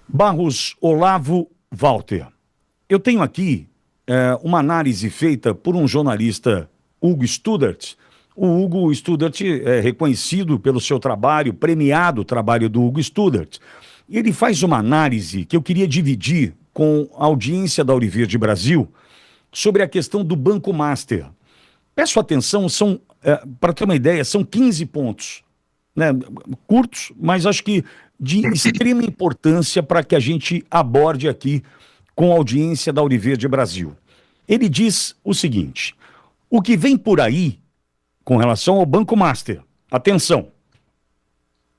Barros Olavo Walter. Eu tenho aqui uma análise feita por um jornalista, Hugo Studart. O Hugo Studart é reconhecido pelo seu trabalho, premiado o trabalho do Hugo Studart. E ele faz uma análise que eu queria dividir com a audiência da Auriverde Brasil sobre a questão do Banco Master. Peço atenção, para ter uma ideia, são 15 pontos, né? Curtos, mas acho que de extrema importância para que a gente aborde aqui com a audiência da Auriverde Brasil. Ele diz o seguinte: o que vem por aí com relação ao Banco Master, atenção,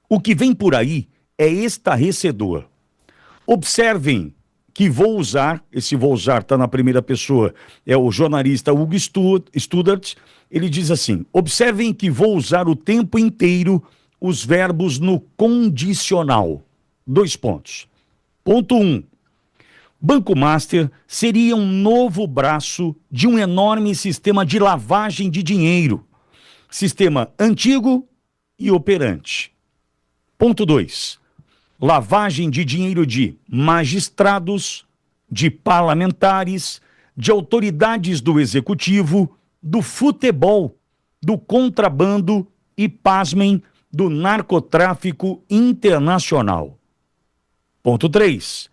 o que vem por aí é estarrecedor. Observem que vou usar, esse vou usar está na primeira pessoa, é o jornalista Hugo Studart. Ele diz assim: observem que vou usar o tempo inteiro os verbos no condicional. 2 pontos. Ponto 1. Banco Master seria um novo braço de um enorme sistema de lavagem de dinheiro. Sistema antigo e operante. Ponto 2. Lavagem de dinheiro de magistrados, de parlamentares, de autoridades do executivo, do futebol, do contrabando e, pasmem, do narcotráfico internacional. Ponto 3.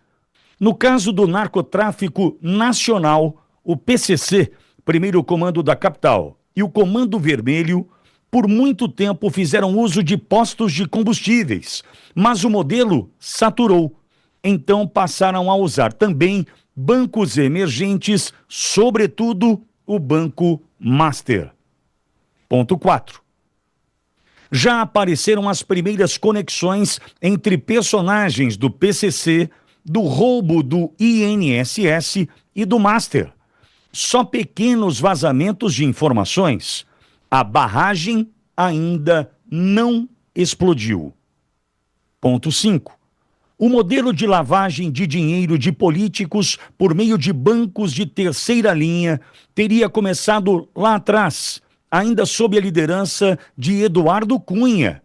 No caso do narcotráfico nacional, o PCC, primeiro comando da capital, e o Comando Vermelho, por muito tempo fizeram uso de postos de combustíveis, mas o modelo saturou. Então passaram a usar também bancos emergentes, sobretudo o Banco Master. Ponto 4. Já apareceram as primeiras conexões entre personagens do PCC, do roubo do INSS e do Master. Só pequenos vazamentos de informações. A barragem ainda não explodiu. Ponto 5. O modelo de lavagem de dinheiro de políticos por meio de bancos de terceira linha teria começado lá atrás, ainda sob a liderança de Eduardo Cunha,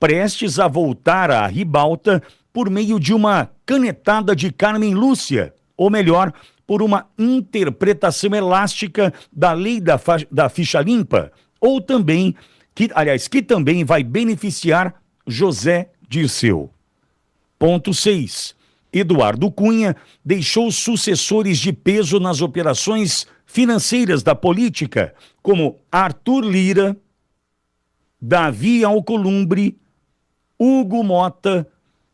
prestes a voltar à ribalta por meio de uma canetada de Carmen Lúcia, ou melhor, por uma interpretação elástica da lei da ficha limpa, ou também, que também vai beneficiar José Dirceu. Ponto 6. Eduardo Cunha deixou sucessores de peso nas operações financeiras da política, como Arthur Lira, Davi Alcolumbre, Hugo Mota,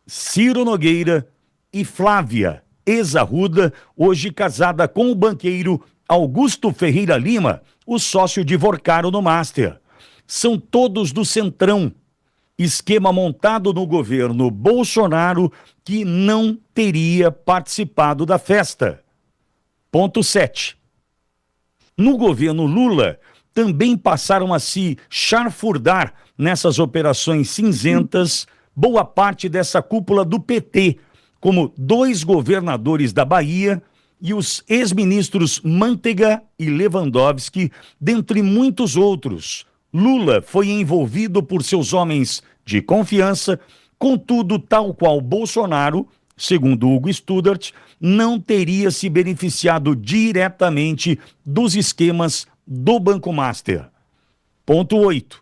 Ciro Nogueira e Flávia ex-Arruda, hoje casada com o banqueiro Augusto Ferreira Lima, o sócio de Vorcaro no Master. São todos do Centrão, esquema montado no governo Bolsonaro que não teria participado da festa. Ponto 7. No governo Lula, também passaram a se charfurdar nessas operações cinzentas boa parte dessa cúpula do PT, como 2 governadores da Bahia e os ex-ministros Manteiga e Lewandowski, dentre muitos outros. Lula foi envolvido por seus homens de confiança, contudo, tal qual Bolsonaro, segundo Hugo Studart, não teria se beneficiado diretamente dos esquemas do Banco Master. Ponto 8.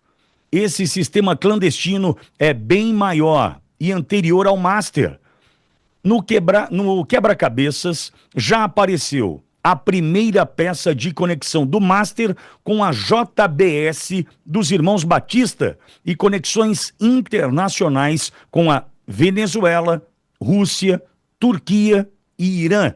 Esse sistema clandestino é bem maior e anterior ao Master. No quebra-cabeças já apareceu a primeira peça de conexão do Master com a JBS dos irmãos Batista e conexões internacionais com a Venezuela, Rússia, Turquia e Irã.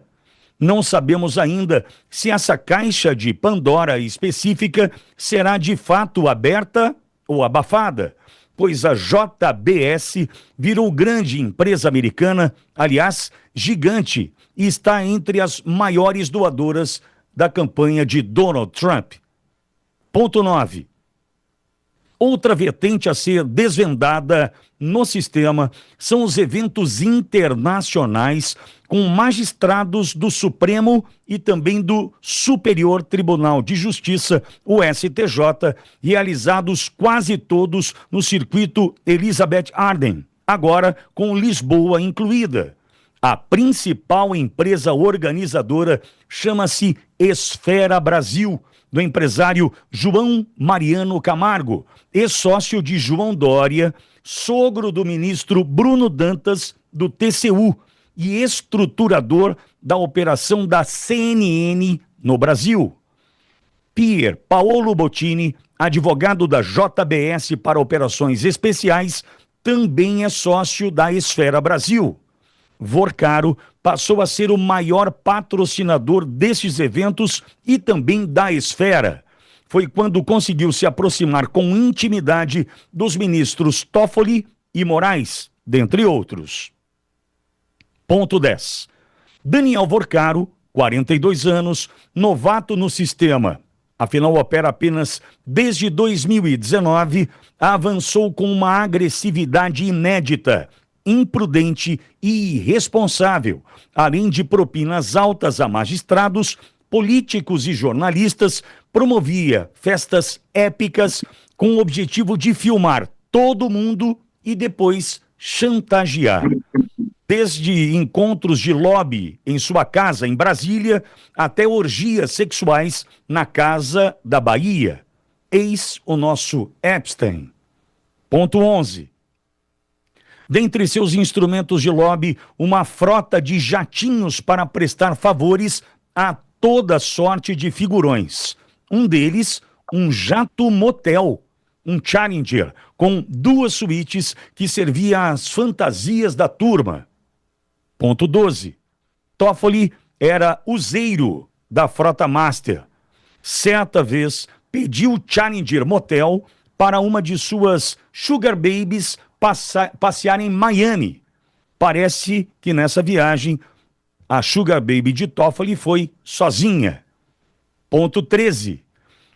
Não sabemos ainda se essa caixa de Pandora específica será de fato aberta ou abafada, pois a JBS virou grande empresa americana, aliás, gigante, e está entre as maiores doadoras da campanha de Donald Trump. Ponto 9. Outra vertente a ser desvendada no sistema são os eventos internacionais com magistrados do Supremo e também do Superior Tribunal de Justiça, o STJ, realizados quase todos no circuito Elizabeth Arden, agora com Lisboa incluída. A principal empresa organizadora chama-se Esfera Brasil, do empresário João Mariano Camargo, ex-sócio de João Dória, sogro do ministro Bruno Dantas, do TCU, e estruturador da operação da CNN no Brasil. Pier Paolo Bottini, advogado da JBS para operações especiais, também é sócio da Esfera Brasil. Vorcaro passou a ser o maior patrocinador desses eventos e também da Esfera. Foi quando conseguiu se aproximar com intimidade dos ministros Toffoli e Moraes, dentre outros. Ponto 10. Daniel Vorcaro, 42 anos, novato no sistema. Afinal, opera apenas desde 2019, avançou com uma agressividade inédita, imprudente e irresponsável, além de propinas altas a magistrados, políticos e jornalistas, promovia festas épicas com o objetivo de filmar todo mundo e depois chantagear. Desde encontros de lobby em sua casa em Brasília, até orgias sexuais na Casa da Bahia. Eis o nosso Epstein. Ponto 11. Dentre seus instrumentos de lobby, uma frota de jatinhos para prestar favores a toda sorte de figurões. Um deles, um jato motel, um Challenger, com 2 suítes que servia às fantasias da turma. Ponto 12. Toffoli era useiro da frota Master. Certa vez, pediu o Challenger Motel para uma de suas Sugar Babies passear em Miami. Parece que nessa viagem a Sugar Baby de Toffoli foi sozinha. Ponto 13.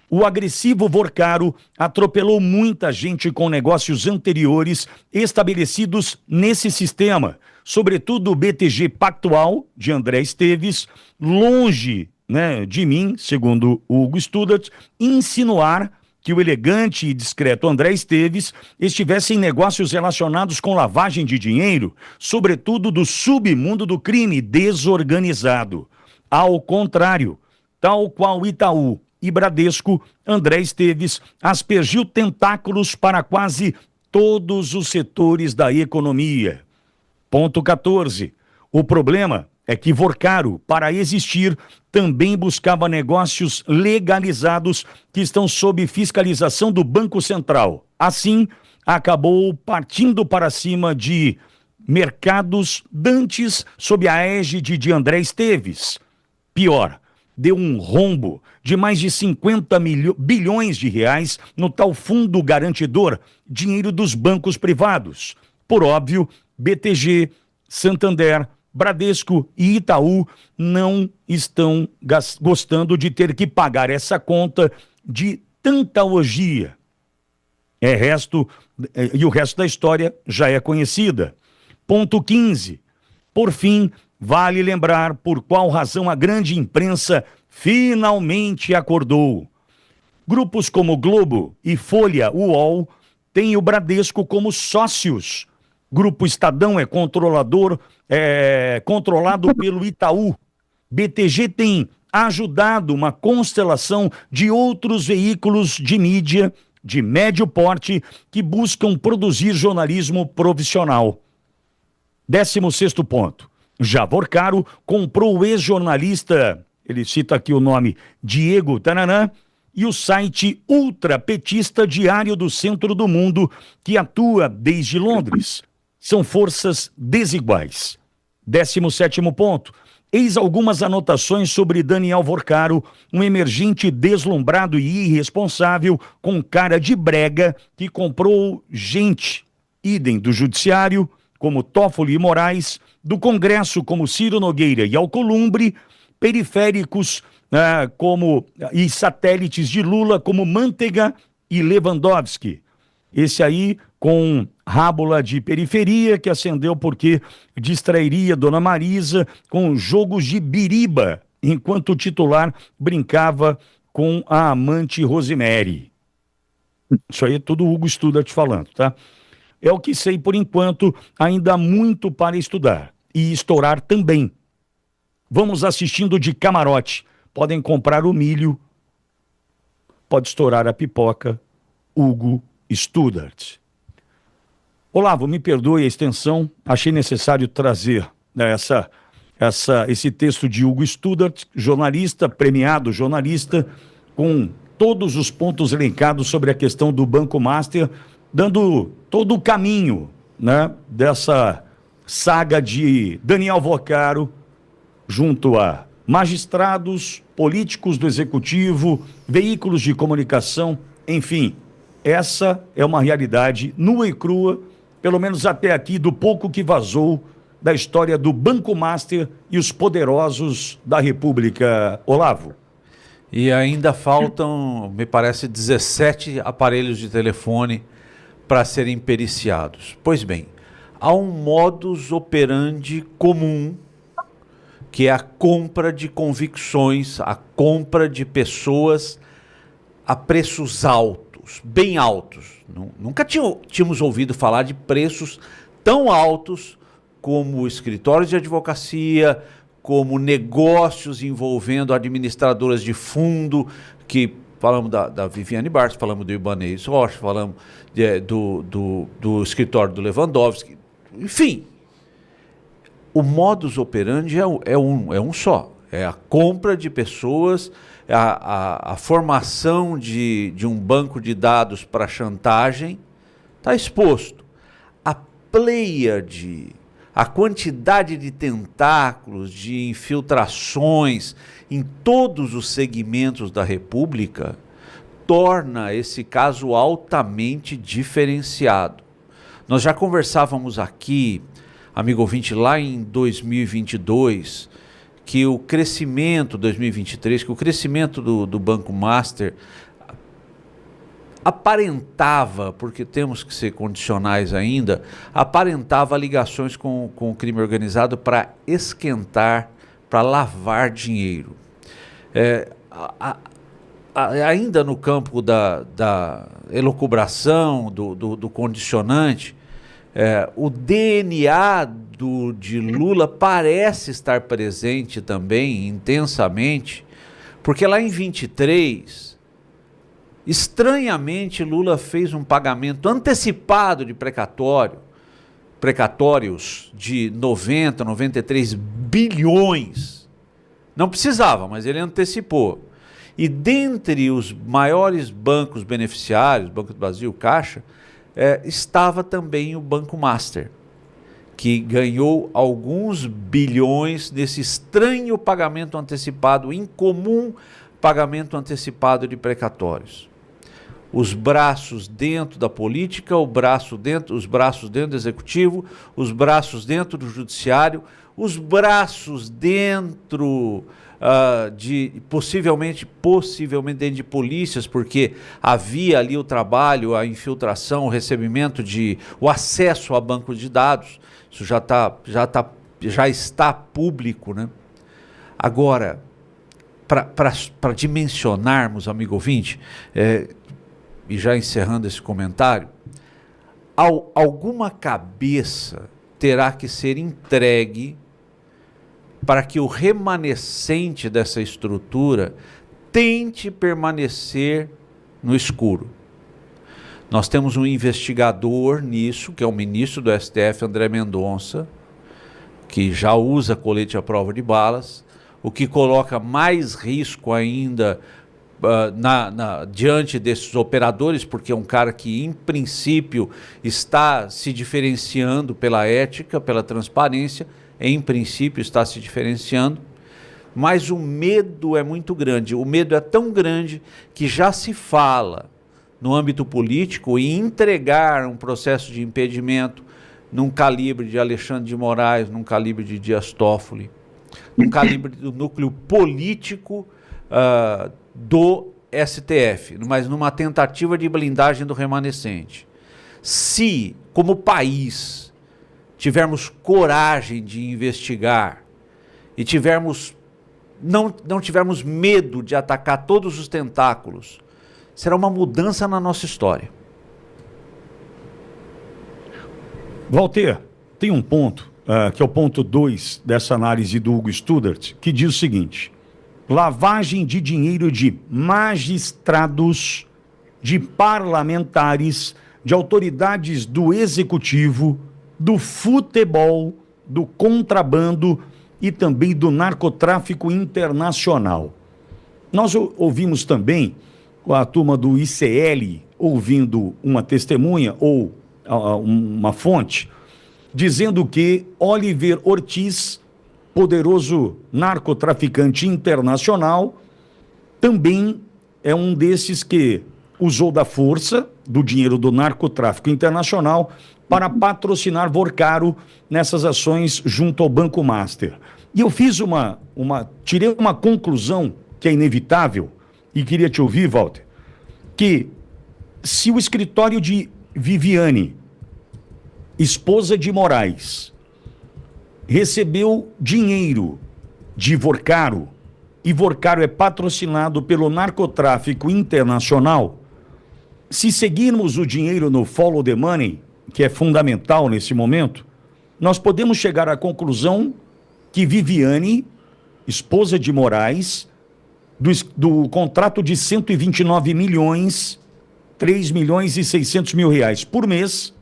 O agressivo Vorcaro atropelou muita gente com negócios anteriores estabelecidos nesse sistema, sobretudo o BTG Pactual, de André Esteves, longe, de mim, segundo Hugo Studart, insinuar que o elegante e discreto André Esteves estivesse em negócios relacionados com lavagem de dinheiro, sobretudo do submundo do crime desorganizado. Ao contrário, tal qual Itaú e Bradesco, André Esteves aspergiu tentáculos para quase todos os setores da economia. Ponto 14. O problema é que Vorcaro, para existir, também buscava negócios legalizados que estão sob fiscalização do Banco Central. Assim, acabou partindo para cima de mercados dantes sob a égide de André Esteves. Pior, deu um rombo de mais de 50 bilhões de reais no tal fundo garantidor, dinheiro dos bancos privados. Por óbvio, BTG, Santander, Bradesco e Itaú não estão gostando de ter que pagar essa conta de tanta orgia. E o resto da história já é conhecida. Ponto 15. Por fim, vale lembrar por qual razão a grande imprensa finalmente acordou. Grupos como Globo e Folha UOL têm o Bradesco como sócios. Grupo Estadão é controlado pelo Itaú. BTG tem ajudado uma constelação de outros veículos de mídia de médio porte que buscam produzir jornalismo profissional. 16º ponto. Já Vorcaro comprou o ex-jornalista, ele cita aqui o nome, Diego Tananã, e o site ultrapetista Diário do Centro do Mundo, que atua desde Londres. São forças desiguais. 17º ponto. Eis algumas anotações sobre Daniel Vorcaro, um emergente deslumbrado e irresponsável, com cara de brega, que comprou gente, idem do Judiciário, como Toffoli e Moraes, do Congresso, como Ciro Nogueira e Alcolumbre, periféricos e satélites de Lula, como Manteiga e Lewandowski. Esse aí com rábula de periferia que acendeu porque distrairia Dona Marisa com jogos de biriba, enquanto o titular brincava com a amante Rosemary. Isso aí é tudo Hugo Studart falando, tá? É o que sei por enquanto, ainda há muito para estudar. e estourar também. Vamos assistindo de camarote. Podem comprar o milho, pode estourar a pipoca. Hugo Studart. Olavo, me perdoe a extensão, achei necessário trazer, né, esse texto de Hugo Studart, jornalista, premiado jornalista, com todos os pontos elencados sobre a questão do Banco Master, dando todo o caminho, né, dessa saga de Daniel Vocaro, junto a magistrados, políticos do executivo, veículos de comunicação, enfim, essa é uma realidade nua e crua, pelo menos até aqui, do pouco que vazou da história do Banco Master e os poderosos da República. Olavo. E ainda faltam, me parece, 17 aparelhos de telefone para serem periciados. Pois bem, há um modus operandi comum, que é a compra de convicções, a compra de pessoas a preços altos, bem altos. Nunca tínhamos ouvido falar de preços tão altos como escritórios de advocacia, como negócios envolvendo administradoras de fundo, que falamos da Viviane Bartos, falamos do Ibanez Rocha, falamos do escritório do Lewandowski, enfim. O modus operandi é um só, é a compra de pessoas, a formação de um banco de dados para chantagem, está exposto. A pleiade, a quantidade de tentáculos, de infiltrações em todos os segmentos da República, torna esse caso altamente diferenciado. Nós já conversávamos aqui, amigo ouvinte, lá em 2022, que o crescimento, 2023, que o crescimento do Banco Master aparentava, porque temos que ser condicionais ainda, aparentava ligações com o crime organizado para esquentar, para lavar dinheiro. Ainda no campo da elucubração, do condicionante, o DNA de Lula parece estar presente também, intensamente, porque lá em 23, estranhamente, Lula fez um pagamento antecipado de precatórios de 90, 93 bilhões. Não precisava, mas ele antecipou. E dentre os maiores bancos beneficiários, Banco do Brasil, Caixa, estava também o Banco Master, que ganhou alguns bilhões nesse estranho pagamento antecipado, incomum pagamento antecipado de precatórios. Os braços dentro da política, os braços dentro do executivo, os braços dentro do judiciário, os braços dentro possivelmente dentro de polícias, porque havia ali o trabalho, a infiltração, o recebimento o acesso a bancos de dados. Isso já está público, né? Agora, para dimensionarmos, amigo ouvinte, e já encerrando esse comentário, alguma cabeça terá que ser entregue para que o remanescente dessa estrutura tente permanecer no escuro. Nós temos um investigador nisso, que é o ministro do STF, André Mendonça, que já usa colete à prova de balas, o que coloca mais risco ainda diante desses operadores, porque é um cara que, em princípio, está se diferenciando pela ética, pela transparência, em princípio está se diferenciando, mas o medo é muito grande. O medo é tão grande que já se fala no âmbito político em entregar um processo de impedimento num calibre de Alexandre de Moraes, num calibre de Dias Toffoli, num calibre do núcleo político do STF, mas numa tentativa de blindagem do remanescente. Se, como país, tivermos coragem de investigar e não tivermos medo de atacar todos os tentáculos, será uma mudança na nossa história. Walter, tem um ponto que é o ponto 2 dessa análise do Hugo Studart, que diz o seguinte: lavagem de dinheiro de magistrados, de parlamentares, de autoridades do executivo, do futebol, do contrabando e também do narcotráfico internacional. Nós ouvimos também a turma do ICL ouvindo uma testemunha ou uma fonte dizendo que Oliver Ortiz, poderoso narcotraficante internacional, também é um desses que usou da força, do dinheiro do narcotráfico internacional, para patrocinar Vorcaro nessas ações junto ao Banco Master. E eu fiz tirei uma conclusão que é inevitável, e queria te ouvir, Walter, que se o escritório de Viviane, esposa de Moraes, recebeu dinheiro de Vorcaro, e Vorcaro é patrocinado pelo narcotráfico internacional, se seguirmos o dinheiro no follow the money, que é fundamental nesse momento, nós podemos chegar à conclusão que Viviane, esposa de Moraes, do contrato de 129 milhões, 3 milhões e 600 mil reais por mês,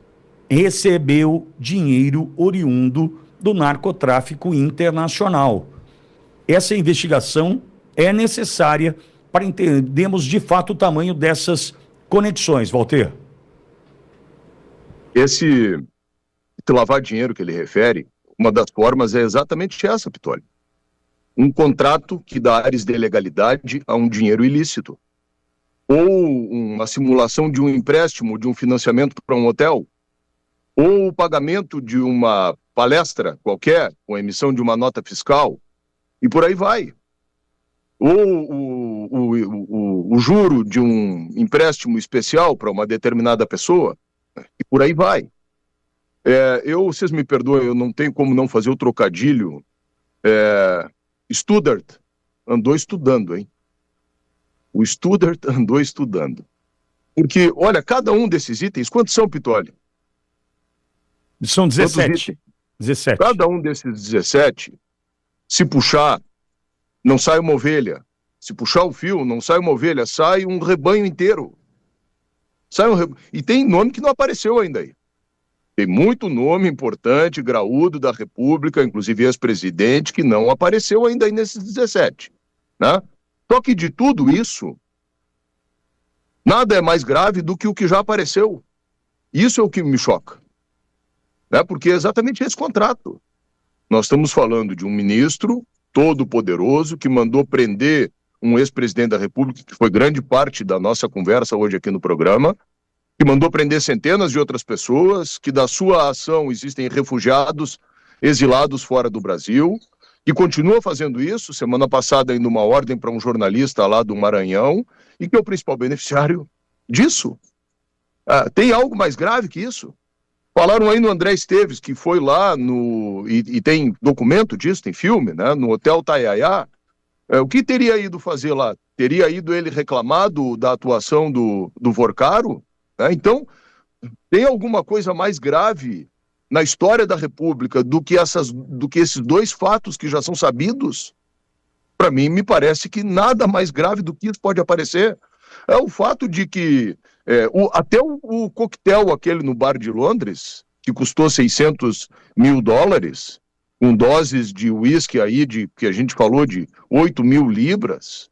recebeu dinheiro oriundo do narcotráfico internacional. Essa investigação é necessária para entendermos de fato o tamanho dessas conexões, Walter. Esse lavar dinheiro que ele refere, uma das formas é exatamente essa, Pitoli. Um contrato que dá ares de legalidade a um dinheiro ilícito. Ou uma simulação de um empréstimo, de um financiamento para um hotel. Ou o pagamento de uma palestra qualquer, com a emissão de uma nota fiscal. E por aí vai. Ou o juro de um empréstimo especial para uma determinada pessoa. E por aí vai. Vocês me perdoem, eu não tenho como não fazer o trocadilho. Studart andou estudando, hein? O Studart andou estudando. Porque, olha, cada um desses itens, quantos são, Pitoli? São 17. 17. Cada um desses 17, se puxar, não sai uma ovelha. Se puxar o fio, não sai uma ovelha, sai um rebanho inteiro. E tem nome que não apareceu ainda aí. Tem muito nome importante, graúdo da República, inclusive ex-presidente, que não apareceu ainda aí nesses 17. Né? Só que de tudo isso, nada é mais grave do que o que já apareceu. Isso é o que me choca. Né? Porque é exatamente esse contrato. Nós estamos falando de um ministro todo-poderoso que mandou prender um ex-presidente da República, que foi grande parte da nossa conversa hoje aqui no programa, que mandou prender centenas de outras pessoas, que da sua ação existem refugiados, exilados fora do Brasil, que continua fazendo isso, semana passada ainda uma ordem para um jornalista lá do Maranhão, e que é o principal beneficiário disso. Tem algo mais grave que isso? Falaram aí no André Esteves, que foi lá e tem documento disso, tem filme, né, no Hotel Taiaiá. O que teria ido fazer lá? Teria ido ele reclamar da atuação do Vorcaro? Então, tem alguma coisa mais grave na história da República do que esses dois fatos que já são sabidos? Para mim, me parece que nada mais grave do que isso pode aparecer. É o fato de que até o coquetel aquele no bar de Londres, que custou 600 mil dólares, com doses de uísque aí, que a gente falou de 8 mil libras,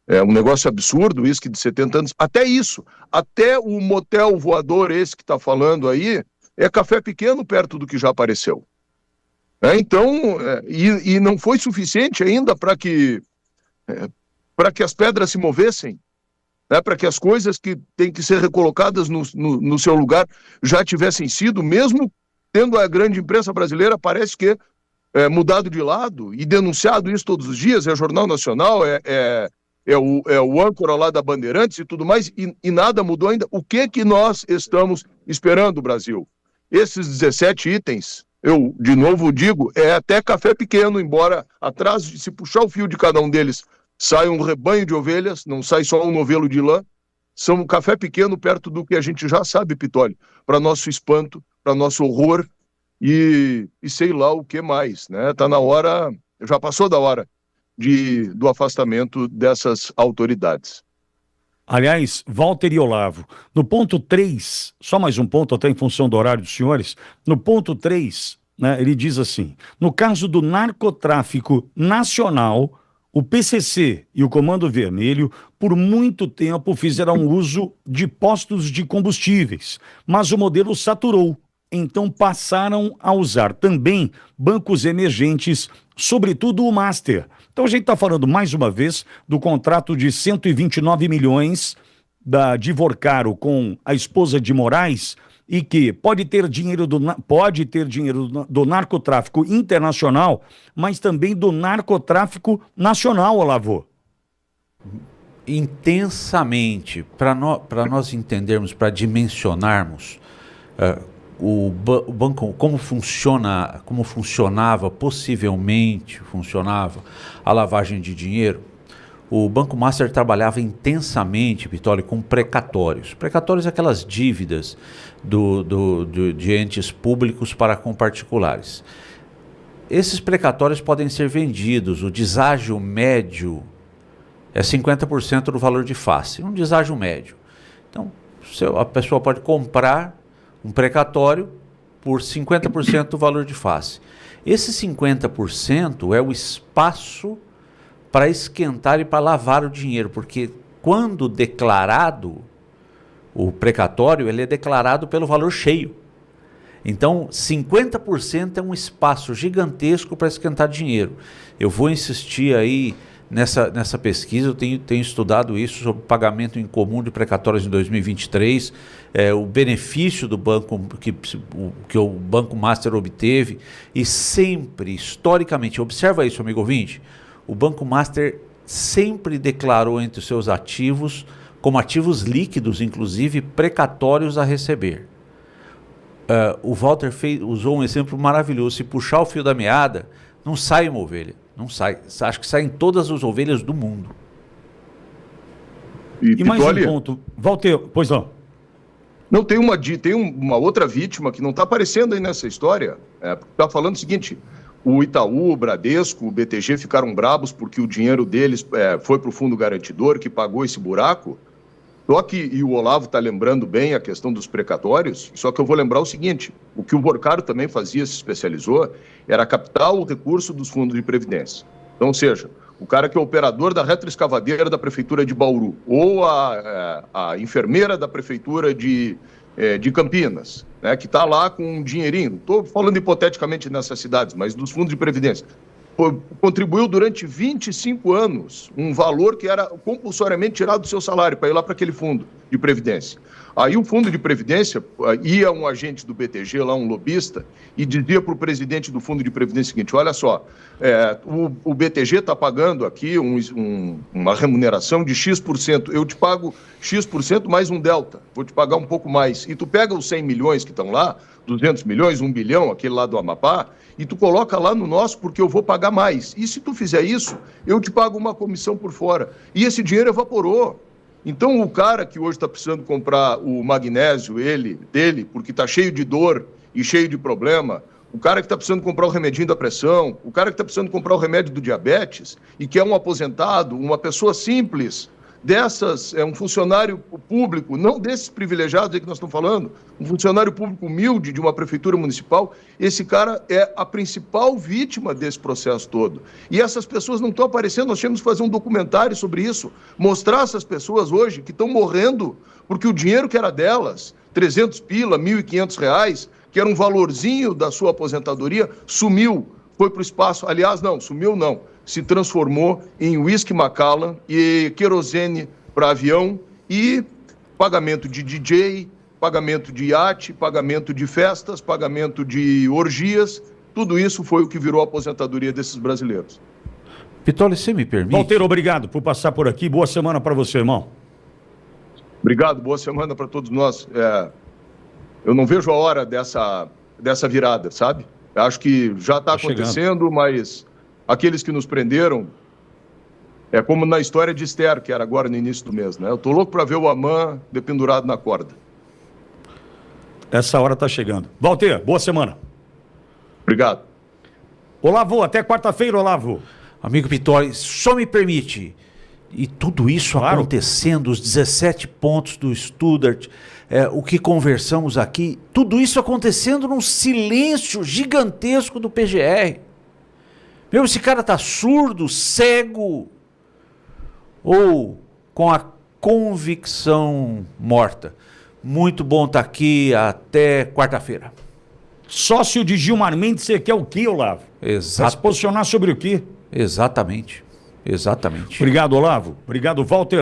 é um negócio absurdo, uísque de 70 anos, até isso, até o motel voador esse que está falando aí, é café pequeno perto do que já apareceu. Então, e não foi suficiente ainda para que as pedras se movessem, para que as coisas que têm que ser recolocadas no seu lugar já tivessem sido, mesmo tendo a grande imprensa brasileira, parece que mudado de lado e denunciado isso todos os dias, é Jornal Nacional, o âncora lá da Bandeirantes e tudo mais, e nada mudou ainda. O que nós estamos esperando, Brasil? Esses 17 itens, eu de novo digo, é até café pequeno, embora atrás, se puxar o fio de cada um deles, sai um rebanho de ovelhas, não sai só um novelo de lã, são um café pequeno perto do que a gente já sabe, Pitoli, para nosso espanto, para nosso horror e sei lá o que mais, né? Tá na hora, já passou da hora do afastamento dessas autoridades. Aliás, Walter e Olavo, no ponto 3, só mais um ponto, até em função do horário dos senhores, no ponto 3, né, ele diz assim: no caso do narcotráfico nacional, o PCC e o Comando Vermelho, por muito tempo, fizeram uso de postos de combustíveis, mas o modelo saturou. Então passaram a usar também bancos emergentes, sobretudo o Master. Então a gente está falando mais uma vez do contrato de 129 milhões de Vorcaro com a esposa de Moraes, e que pode ter dinheiro do narcotráfico internacional, mas também do narcotráfico nacional, Olavo. Intensamente, para nós entendermos, para dimensionarmos o banco, como funcionava, possivelmente funcionava a lavagem de dinheiro. O Banco Master trabalhava intensamente, Vitório, com precatórios. Precatórios são aquelas dívidas de entes públicos para com particulares. Esses precatórios podem ser vendidos. O deságio médio é 50% do valor de face, um deságio médio. Então, a pessoa pode comprar um precatório por 50% do valor de face. Esse 50% é o espaço para esquentar e para lavar o dinheiro, porque quando declarado, o precatório, ele é declarado pelo valor cheio. Então, 50% é um espaço gigantesco para esquentar dinheiro. Eu vou insistir aí nessa pesquisa, eu tenho estudado isso sobre pagamento em comum de precatórios em 2023, o benefício do banco que o Banco Master obteve, e sempre, historicamente, observa isso, amigo ouvinte, o Banco Master sempre declarou entre os seus ativos, como ativos líquidos, inclusive, precatórios a receber. O Walter usou um exemplo maravilhoso: se puxar o fio da meada, não sai uma ovelha. Não sai. Acho que saem todas as ovelhas do mundo. E mais um ponto. Walter, pois não. Não, tem uma outra vítima que não está aparecendo aí nessa história. Está falando o seguinte: o Itaú, o Bradesco, o BTG ficaram bravos porque o dinheiro deles foi para o fundo garantidor, que pagou esse buraco. Só que, e o Olavo está lembrando bem a questão dos precatórios, só que eu vou lembrar o seguinte: o que o Vorcaro também fazia, se especializou, era captar o recurso dos fundos de previdência. Então, ou seja, o cara que é operador da retroescavadeira da prefeitura de Bauru, ou a enfermeira da prefeitura de Campinas, né, que está lá com um dinheirinho, estou falando hipoteticamente nessas cidades, mas dos fundos de previdência, contribuiu durante 25 anos um valor que era compulsoriamente tirado do seu salário para ir lá para aquele fundo de previdência. Aí o fundo de previdência, ia um agente do BTG, lá um lobista, e dizia para o presidente do fundo de previdência o seguinte: olha só, o BTG está pagando aqui uma remuneração de X%, eu te pago X% mais um delta, vou te pagar um pouco mais. E tu pega os 100 milhões que estão lá, 200 milhões, 1 bilhão, aquele lá do Amapá, e tu coloca lá no nosso porque eu vou pagar mais. E se tu fizer isso, eu te pago uma comissão por fora. E esse dinheiro evaporou. Então o cara que hoje está precisando comprar o magnésio, dele, porque está cheio de dor e cheio de problema, o cara que está precisando comprar o remedinho da pressão, o cara que está precisando comprar o remédio do diabetes e que é um aposentado, uma pessoa simples, dessas, um funcionário público, não desses privilegiados aí que nós estamos falando, um funcionário público humilde de uma prefeitura municipal, esse cara é a principal vítima desse processo todo. E essas pessoas não estão aparecendo, nós temos que fazer um documentário sobre isso, mostrar essas pessoas hoje que estão morrendo porque o dinheiro que era delas, 300 pila, R$1.500, que era um valorzinho da sua aposentadoria, sumiu, foi para o espaço. Aliás, não, sumiu não. Se transformou em whisky Macallan e querosene para avião e pagamento de DJ, pagamento de iate, pagamento de festas, pagamento de orgias. Tudo isso foi o que virou a aposentadoria desses brasileiros. Vitório, você me permite? Walter, obrigado por passar por aqui. Boa semana para você, irmão. Obrigado, boa semana para todos nós. Eu não vejo a hora dessa virada, sabe? Acho que já está acontecendo, mas aqueles que nos prenderam, é como na história de Esther, que era agora no início do mês, né? Eu estou louco para ver o Amã dependurado na corda. Essa hora está chegando. Walter, boa semana. Obrigado. Olavo, até quarta-feira, Olavo. Amigo Pitori, só me permite, e tudo isso acontecendo, os 17 pontos do Studart, o que conversamos aqui, tudo isso acontecendo num silêncio gigantesco do PGR. Meu, esse cara tá surdo, cego, ou com a convicção morta. Muito bom estar aqui, até quarta-feira. Sócio de Gilmar Mendes, você quer o quê, Olavo? Exato. Vai se posicionar sobre o quê? Exatamente. Exatamente. Obrigado, Olavo. Obrigado, Walter.